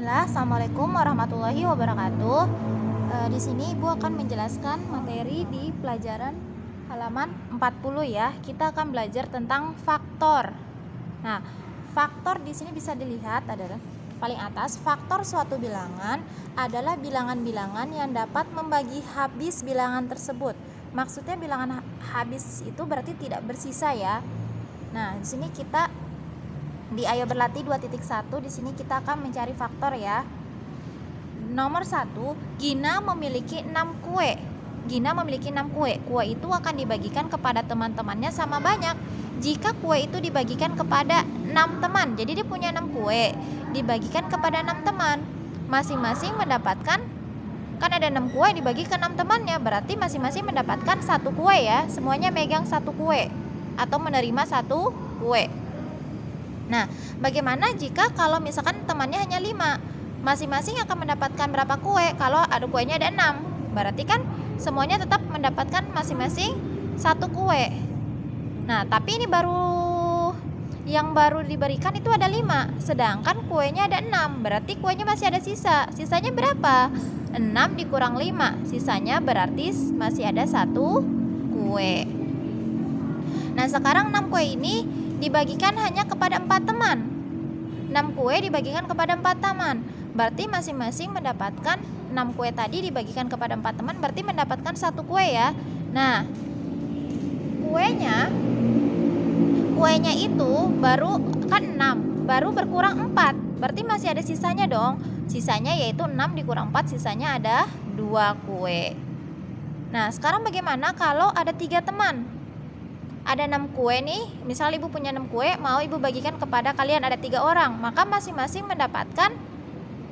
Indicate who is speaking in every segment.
Speaker 1: Bismillah, Assalamualaikum warahmatullahi wabarakatuh. Di sini Ibu akan menjelaskan materi di pelajaran halaman 40 ya. Kita akan belajar tentang faktor. Nah, faktor di sini bisa dilihat adalah paling atas, faktor suatu bilangan adalah bilangan-bilangan yang dapat membagi habis bilangan tersebut. Maksudnya bilangan habis itu berarti tidak bersisa ya. Nah, di sini kita di Ayo Berlatih 2.1 di sini kita akan mencari faktor ya. Nomor 1, Gina memiliki 6 kue. Gina memiliki 6 kue. Kue itu akan dibagikan kepada teman-temannya sama banyak. Jika kue itu dibagikan kepada 6 teman, jadi dia punya 6 kue, dibagikan kepada 6 teman. Masing-masing mendapatkan, kan ada 6 kue dibagi ke 6 temannya, berarti masing-masing mendapatkan 1 kue ya. Semuanya megang 1 kue atau menerima 1 kue. Nah, bagaimana jika kalau misalkan temannya hanya 5? Masing-masing akan mendapatkan berapa kue? Kalau ada kuenya ada 6, berarti kan semuanya tetap mendapatkan masing-masing 1 kue. Nah, tapi ini yang baru diberikan itu ada 5, sedangkan kuenya ada 6, berarti kuenya masih ada sisa. Sisanya berapa? 6 dikurang 5, sisanya berarti masih ada 1 kue. Nah, sekarang 6 kue ini dibagikan hanya kepada 4 teman. 6 kue dibagikan kepada 4 teman, berarti masing-masing mendapatkan 6 kue tadi dibagikan kepada 4 teman, berarti mendapatkan 1 kue ya. Nah, kuenya itu baru kan 6, baru berkurang 4, berarti masih ada sisanya dong. Sisanya yaitu 6 dikurang 4, sisanya ada 2 kue. Nah, sekarang bagaimana kalau ada 3 teman? Ada 6 kue nih, misal Ibu punya 6 kue, mau Ibu bagikan kepada kalian ada 3 orang, maka masing-masing mendapatkan,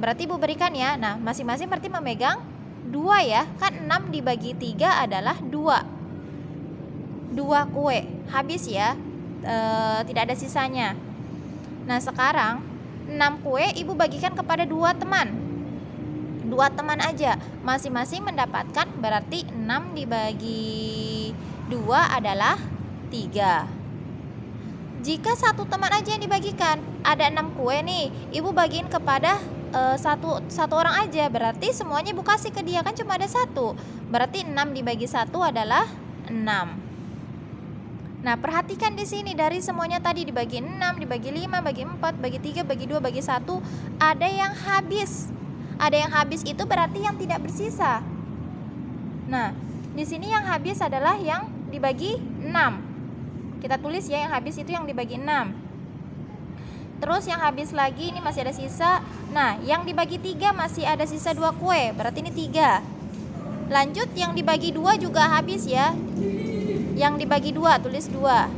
Speaker 1: berarti Ibu berikan ya. Nah, masing-masing berarti memegang 2 ya, kan 6 dibagi 3 adalah 2 kue, habis ya, tidak ada sisanya. Nah, sekarang 6 kue Ibu bagikan kepada 2 teman, 2 teman aja, masing-masing mendapatkan, berarti 6 dibagi 2 adalah 3. Jika 1 teman aja yang dibagikan, ada 6 kue nih, Ibu bagiin kepada satu orang aja, berarti semuanya Ibu kasih ke dia, kan cuma ada 1, berarti 6 dibagi 1 adalah 6. Nah, perhatikan di sini dari semuanya tadi dibagi 6, dibagi 5, bagi 4, bagi 3, bagi 2, bagi 1, ada yang habis. Ada yang habis itu berarti yang tidak bersisa. Nah, di sini yang habis adalah yang dibagi 6. Kita tulis ya, yang habis itu yang dibagi 6. Terus yang habis lagi ini masih ada sisa. Nah, yang dibagi 3 masih ada sisa 2 kue, berarti ini 3. Lanjut, yang dibagi 2 juga habis ya. Yang dibagi 2 tulis 2.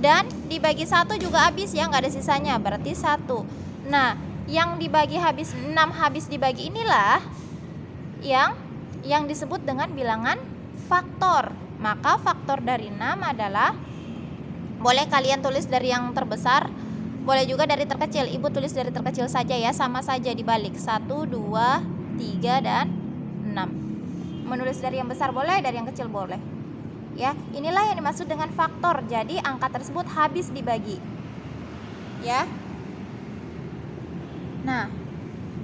Speaker 1: Dan dibagi 1 juga habis ya, nggak ada sisanya, berarti 1. Nah, yang dibagi habis 6 habis dibagi inilah yang disebut dengan bilangan faktor. Maka faktor dari 6 adalah, boleh kalian tulis dari yang terbesar, boleh juga dari terkecil. Ibu tulis dari terkecil saja ya, sama saja dibalik 1, 2, 3, dan 6. Menulis dari yang besar boleh, dari yang kecil boleh ya. Inilah yang dimaksud dengan faktor. Jadi angka tersebut habis dibagi ya. Nah,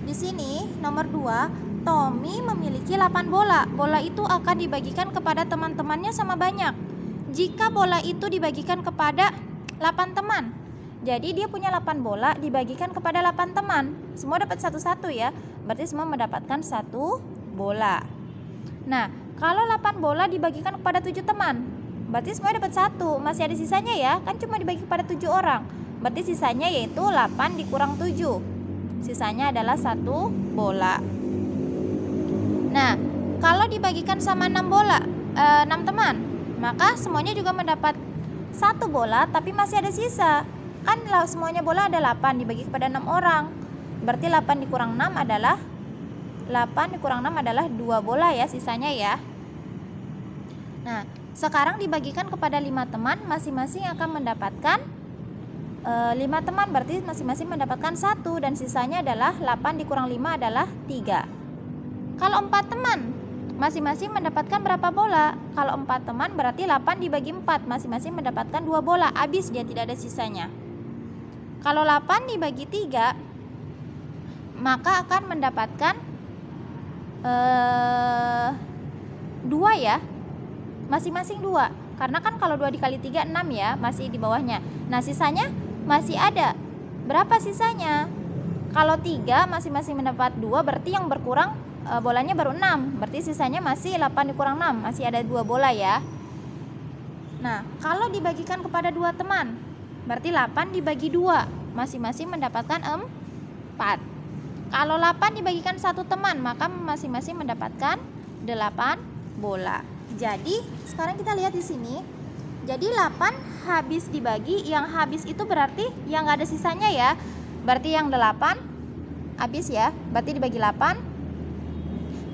Speaker 1: di sini nomor 2, Tommy memiliki 8 bola. Bola itu akan dibagikan kepada teman-temannya sama banyak. Jika bola itu dibagikan kepada 8 teman, jadi dia punya 8 bola dibagikan kepada 8 teman, semua dapat satu-satu ya, berarti semua mendapatkan 1 bola. Nah, kalau 8 bola dibagikan kepada 7 teman, berarti semua dapat 1, masih ada sisanya ya, kan cuma dibagi kepada 7 orang, berarti sisanya yaitu 8 dikurang 7, sisanya adalah 1 bola. Nah, kalau dibagikan sama 6 teman, maka semuanya juga mendapat 1 bola, tapi masih ada sisa. Kan semuanya bola ada 8 dibagi kepada 6 orang. Berarti 8 dikurang 6 adalah 2 bola ya sisanya ya. Nah, sekarang dibagikan kepada 5 teman, masing-masing akan mendapatkan 5 teman, berarti masing-masing mendapatkan 1, dan sisanya adalah 8 dikurang 5 adalah 3. Kalau 4 teman, masing-masing mendapatkan berapa bola? Kalau 4 teman berarti 8 dibagi 4, masing-masing mendapatkan 2 bola, habis dia, tidak ada sisanya. Kalau 8 dibagi 3, maka akan mendapatkan 2 ya, masing-masing 2. Karena kan kalau 2 dikali 3 6 ya, masih di bawahnya. Nah sisanya masih ada. Berapa sisanya? Kalau 3 masing-masing mendapat 2, berarti yang berkurang bolanya baru 6. Berarti sisanya masih 8 dikurang 6, masih ada 2 bola ya. Nah kalau dibagikan kepada 2 teman, berarti 8 dibagi 2, masing-masing mendapatkan 4. Kalau 8 dibagikan 1 teman, maka masing-masing mendapatkan 8 bola. Jadi sekarang kita lihat di sini. Jadi 8 habis dibagi, yang habis itu berarti yang nggak ada sisanya ya. Berarti yang 8 habis ya. Berarti dibagi 8.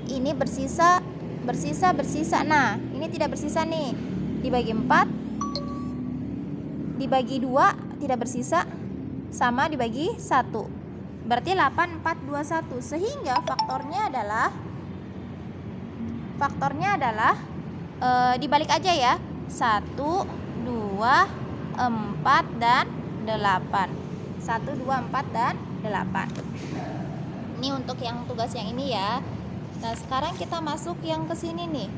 Speaker 1: Ini bersisa. Nah, ini tidak bersisa nih. Dibagi 4. Dibagi 2 tidak bersisa. Sama dibagi 1. Berarti 8 4 2 1. Sehingga faktornya adalah dibalik aja ya. 1 2 4 dan 8. 1 2 4 dan 8. Ini untuk yang tugas yang ini ya. Nah, sekarang kita masuk yang ke sini nih.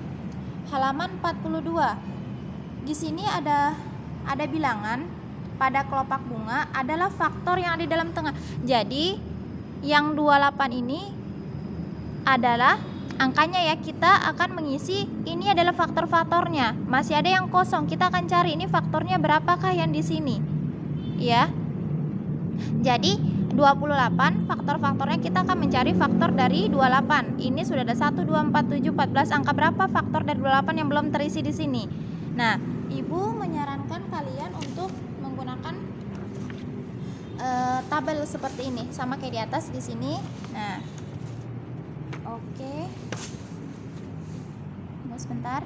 Speaker 1: Halaman 42. Di sini ada bilangan pada kelopak bunga adalah faktor yang ada di dalam tengah. Jadi, yang 28 ini adalah angkanya ya, kita akan mengisi ini adalah faktor-faktornya. Masih ada yang kosong, kita akan cari ini faktornya berapakah yang di sini. Ya. Jadi 28 faktor-faktornya kita akan mencari faktor dari 28. Ini sudah ada 1 2 4 7 14. Angka berapa faktor dari 28 yang belum terisi di sini? Nah, Ibu menyarankan kalian untuk menggunakan tabel seperti ini, sama kayak di atas di sini. Nah, oke. Tunggu sebentar.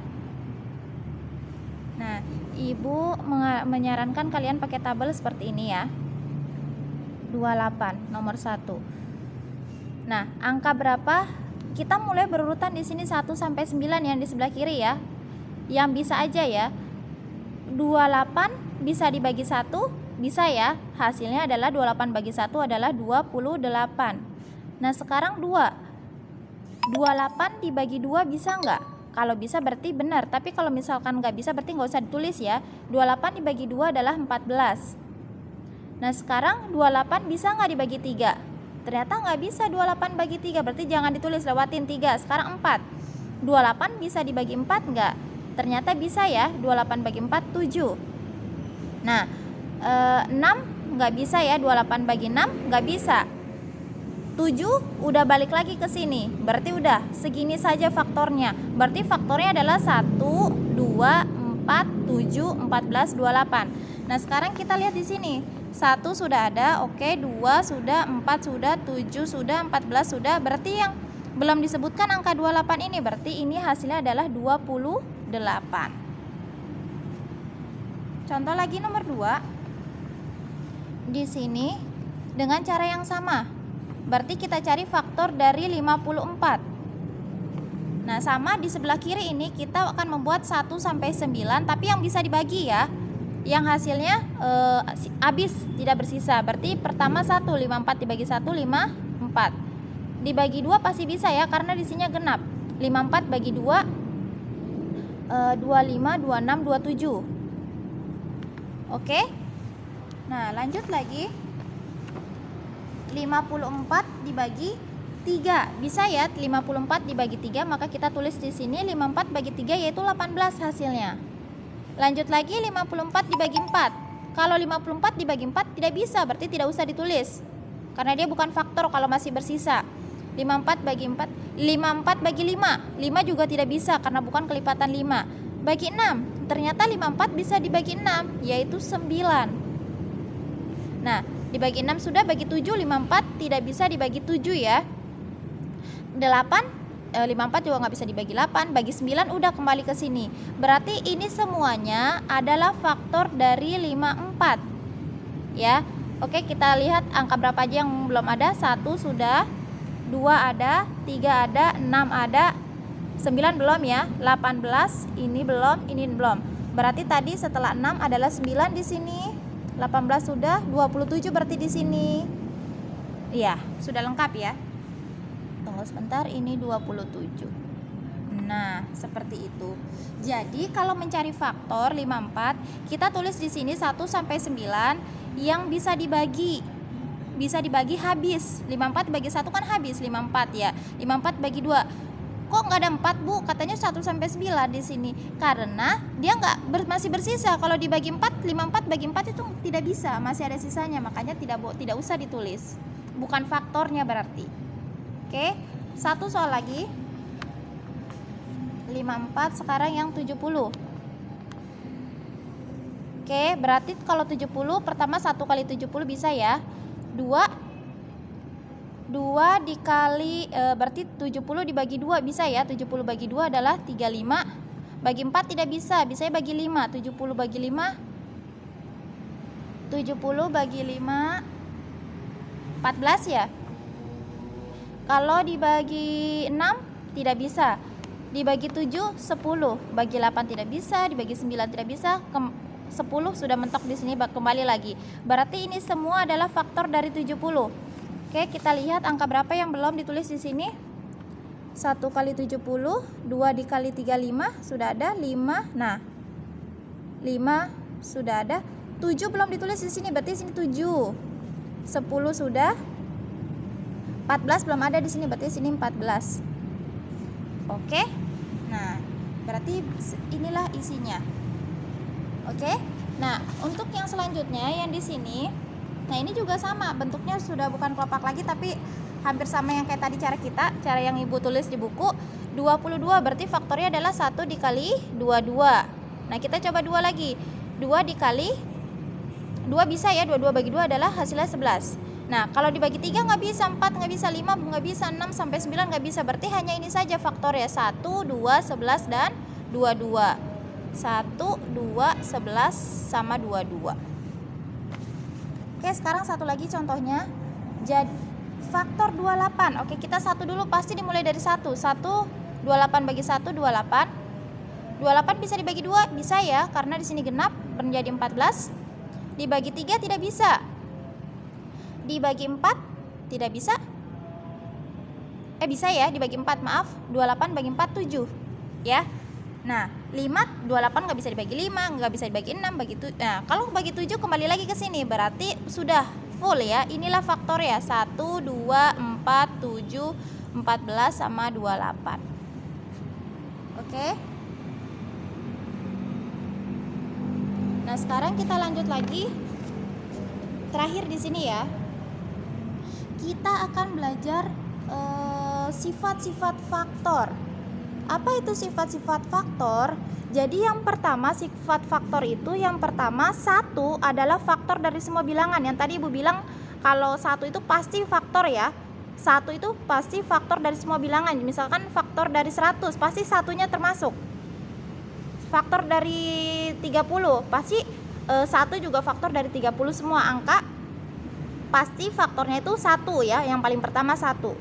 Speaker 1: Nah, Ibu menyarankan kalian pakai tabel seperti ini ya. 28 nomor 1. Nah, angka berapa? Kita mulai berurutan di sini 1 sampai 9 yang di sebelah kiri ya. Yang bisa aja ya. 28 bisa dibagi 1, bisa ya. Hasilnya adalah 28 bagi 1 adalah 28. Nah, sekarang 2. 28 dibagi 2 bisa nggak? Kalau bisa berarti benar, tapi kalau misalkan nggak bisa berarti nggak usah ditulis ya. 28 dibagi 2 adalah 14. Nah, sekarang 28 bisa nggak dibagi 3? Ternyata nggak bisa 28 bagi 3, berarti jangan ditulis, lewatin 3. Sekarang 4. 28 bisa dibagi 4 nggak? Ternyata bisa ya, 28 bagi 4, 7. Nah, 6 nggak bisa ya, 28 bagi 6 nggak bisa. 7 udah balik lagi ke sini, berarti udah segini saja faktornya. Berarti faktornya adalah 1, 2, 4, 7, 14, 28. Nah, sekarang kita lihat di sini. 1 sudah ada, oke, 2 sudah, 4 sudah, 7 sudah, 14 sudah. Berarti yang belum disebutkan angka 28 ini, berarti ini hasilnya adalah 28. Contoh lagi nomor 2. Di sini dengan cara yang sama. Berarti kita cari faktor dari 54. Nah, sama di sebelah kiri ini kita akan membuat 1 sampai 9, tapi yang bisa dibagi ya. Yang hasilnya habis, tidak bersisa. Berarti pertama 1, 54 dibagi 1, 54. Dibagi 2 pasti bisa ya, karena di sini genap. 54 bagi 2, 25, 26, 27. Oke. Nah, lanjut lagi. 54 dibagi 3. Bisa ya, 54 dibagi 3, maka kita tulis di sini 54 bagi 3 yaitu 18 hasilnya. Lanjut lagi 54 dibagi 4. Kalau 54 dibagi 4 tidak bisa, berarti tidak usah ditulis. Karena dia bukan faktor kalau masih bersisa. 54 bagi 4, 54 bagi 5. 5 juga tidak bisa karena bukan kelipatan 5. Bagi 6. Ternyata 54 bisa dibagi 6, yaitu 9. Nah, dibagi 6 sudah, bagi 7, 54 tidak bisa dibagi 7 ya. 54 juga nggak bisa dibagi 8, bagi 9 udah kembali ke sini. Berarti ini semuanya adalah faktor dari 54. Ya. Oke, kita lihat angka berapa aja yang belum ada. 1 sudah, 2 ada, 3 ada, 6 ada, 9 belum ya, 18 ini belum, ini belum. Berarti tadi setelah 6 adalah 9 di sini. 18 sudah, 27 berarti di sini. Iya, sudah lengkap ya. Tunggu sebentar, ini 27. Nah, seperti itu. Jadi kalau mencari faktor 54, kita tulis di sini 1 sampai 9 yang bisa dibagi. Bisa dibagi habis. 54 bagi 1 kan habis 54 ya. 54 bagi 2. Kok nggak ada 4, Bu? Katanya 1 sampai 9 di sini. Karena dia masih bersisa. Kalau dibagi 4, 54 bagi 4 itu tidak bisa, masih ada sisanya. Makanya tidak usah ditulis. Bukan faktornya berarti. Oke, satu soal lagi. 54 sekarang yang 70. Oke, berarti kalau 70 pertama 1 kali 70 bisa ya. 2 dikali berarti 70 dibagi 2 bisa ya. 70 bagi 2 adalah 35. Bagi 4 tidak bisa, bisanya bagi 5. 70 bagi 5 14 ya. Kalau dibagi 6 tidak bisa. Dibagi 7 10, bagi 8 tidak bisa, dibagi 9 tidak bisa, 10 sudah mentok di sini, kembali lagi. Berarti ini semua adalah faktor dari 70. Oke, kita lihat angka berapa yang belum ditulis di sini. 1 kali 70, 2 dikali 35 sudah ada 5. Nah, 5 sudah ada. 7 belum ditulis di sini, berarti sini 7. 10 sudah. 14 belum ada di sini, berarti sini 14. Oke. Nah, berarti inilah isinya. Oke. Nah, untuk yang selanjutnya yang di sini, nah ini juga sama, bentuknya sudah bukan kelopak lagi tapi hampir sama yang kayak tadi cara yang Ibu tulis di buku. 22 berarti faktornya adalah 1 dikali 22. Nah, kita coba 2 lagi. 2 dikali 2 bisa ya, 22 bagi 2 adalah hasilnya 11. Nah, kalau dibagi 3 nggak bisa, 4 nggak bisa, 5 nggak bisa, 6 sampai 9 nggak bisa. Berarti hanya ini saja faktornya, 1, 2, 11, dan 22. 1, 2, 11, sama 22. Oke, sekarang satu lagi contohnya. Jadi, faktor 28. Oke, kita satu dulu, pasti dimulai dari 1. 1, 28 bagi 1, 28. 28 bisa dibagi 2, bisa ya, karena di sini genap menjadi 14. Dibagi 3 tidak bisa. Dibagi 4 tidak bisa. Bisa ya, dibagi 4, maaf. 28 bagi 4 7 ya. Nah, 28 nggak bisa dibagi 5, nggak bisa dibagi 6, nah, kalau bagi 7 kembali lagi ke sini, berarti sudah full ya. Inilah faktor ya, 1, 2, 4, 7, 14 sama 28. Oke. Nah, sekarang kita lanjut lagi. Terakhir di sini ya. Kita akan belajar sifat-sifat faktor. Apa itu sifat-sifat faktor? Jadi yang pertama, sifat faktor itu yang pertama, 1 adalah faktor dari semua bilangan. Yang tadi Ibu bilang kalau 1 itu pasti faktor ya. 1 itu pasti faktor dari semua bilangan. Misalkan faktor dari 100, pasti satunya termasuk. Faktor dari 30, pasti 1 juga faktor dari 30, semua angka pasti faktornya itu 1 ya. Yang paling pertama 1.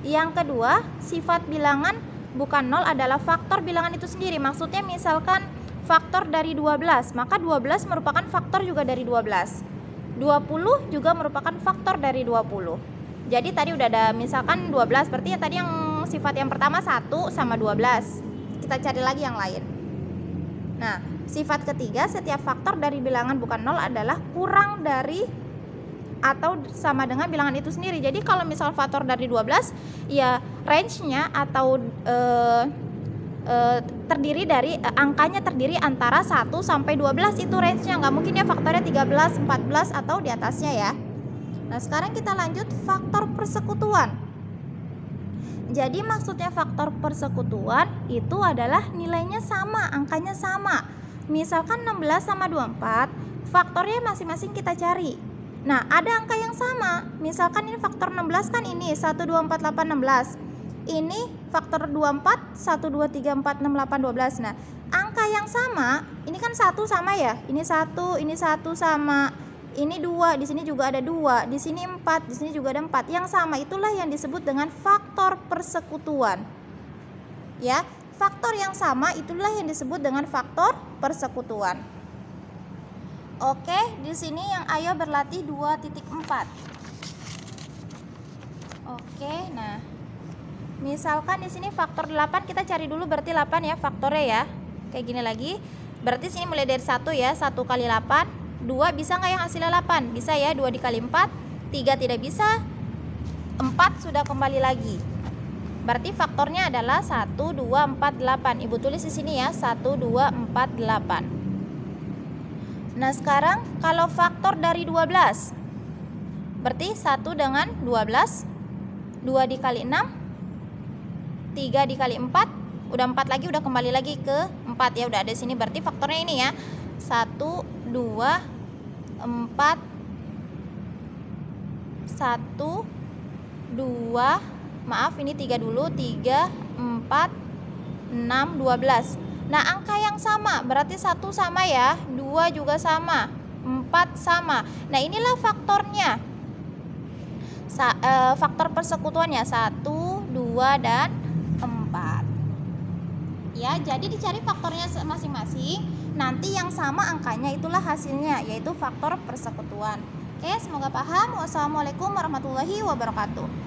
Speaker 1: Yang kedua, sifat bilangan bukan 0 adalah faktor bilangan itu sendiri. Maksudnya misalkan faktor dari 12, maka 12 merupakan faktor juga dari 12. 20 juga merupakan faktor dari 20. Jadi tadi udah ada misalkan 12, berarti ya tadi yang sifat yang pertama 1 sama 12. Kita cari lagi yang lain. Nah, sifat ketiga, setiap faktor dari bilangan bukan 0 adalah kurang dari atau sama dengan bilangan itu sendiri. Jadi kalau misal faktor dari 12, ya range-nya atau terdiri dari angkanya terdiri antara 1 sampai 12, itu range-nya. Nggak mungkin ya faktornya 13, 14 atau di atasnya ya. Nah, sekarang kita lanjut faktor persekutuan. Jadi maksudnya faktor persekutuan itu adalah nilainya sama, angkanya sama. Misalkan 16 sama 24, faktornya masing-masing kita cari. Nah, ada angka yang sama. Misalkan ini faktor 16 kan ini 1, 2, 4, 8, 16. Ini faktor 24, 1, 2, 3, 4, 6, 8, 12. Nah, angka yang sama, ini kan 1 sama ya. Ini 1 sama. Ini 2, di sini juga ada 2, di sini 4, di sini juga ada 4. Yang sama itulah yang disebut dengan faktor persekutuan. Ya, faktor yang sama itulah yang disebut dengan faktor persekutuan. Oke, di sini yang ayo berlatih 2.4. Oke, nah misalkan di sini faktor 8 kita cari dulu, berarti 8 ya faktornya ya. Kayak gini lagi. Berarti sini mulai dari 1 ya, 1 kali 8. 2 bisa nggak yang hasilnya 8? Bisa ya, 2 dikali 4. 3 tidak bisa. 4 sudah kembali lagi. Berarti faktornya adalah 1, 2, 4, 8. Ibu tulis di sini ya, 1, 2, 4, 8. Nah sekarang kalau faktor dari 12, berarti 1 dengan 12. 2 dikali 6. 3 dikali 4, udah 4 lagi, udah kembali lagi ke 4 ya, udah ada di sini. Berarti faktornya ini ya, 1, 2, 4, 1, 2, maaf ini 3 dulu, 3, 4, 6, 12. Nah angka yang sama, berarti 1 sama ya, 2 juga sama, 4 sama. Nah inilah faktornya, faktor persekutuannya 1, 2, dan 4 ya. Jadi dicari faktornya masing-masing, nanti yang sama angkanya itulah hasilnya, yaitu faktor persekutuan. Oke, semoga paham. Wassalamualaikum warahmatullahi wabarakatuh.